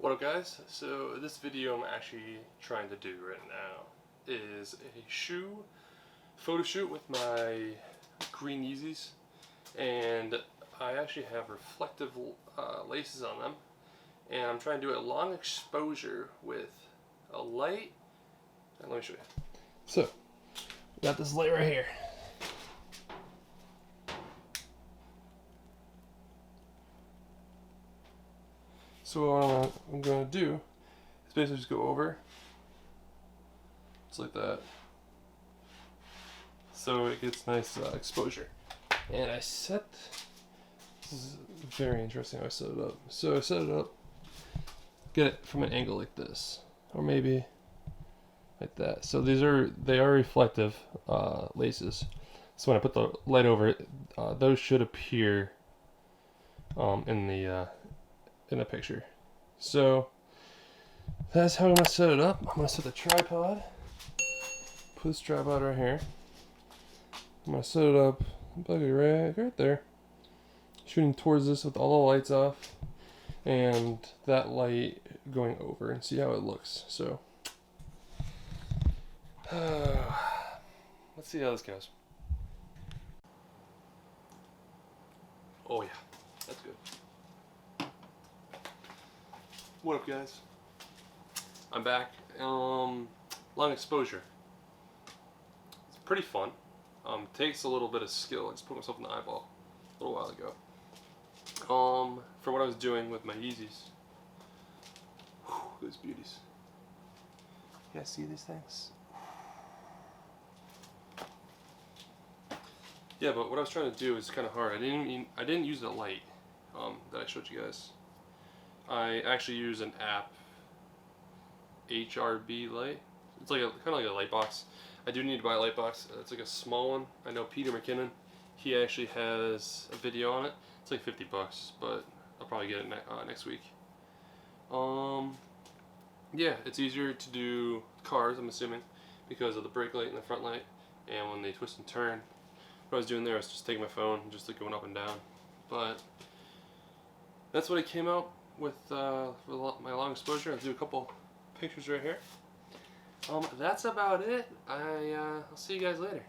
What up guys? So this video I'm actually trying to do right now is a photo shoot with my green Yeezys, and I actually have reflective laces on them, and I'm trying to do a long exposure with a light. And let me show you. So we got this light right here. So what I'm going to do is basically just go over, just like that, so it gets nice exposure. And I set, this is very interesting how I set it up. So I set it up, get it from an angle like this, or maybe like that. So they are reflective laces. So when I put the light over it, those should appear in the picture. So that's how I'm going to set it up. I'm going to set the tripod. Put this tripod right here. I'm going to set it up right there. Shooting towards this with all the lights off. And that light going over, and see how it looks. So let's see how this goes. Oh yeah, that's good. What up guys? I'm back. Long exposure. It's pretty fun. Takes a little bit of skill. I just put myself in the eyeball a little while ago. For what I was doing with my Yeezys. Whew, those beauties. You guys see these things? Yeah, but what I was trying to do is kind of hard. I didn't use the light that I showed you guys. I actually use an app, HRB light. It's like kind of like a light box. I do need to buy a light box. It's like a small one. I know Peter McKinnon, he actually has a video on it. It's like $50, but I'll probably get it next week. Yeah, it's easier to do cars, I'm assuming, because of the brake light and the front light, and when they twist and turn. What I was doing there was just taking my phone and just like going up and down. But that's what I came out with my long exposure. I'll do a couple pictures right here. That's about it. I'll see you guys later.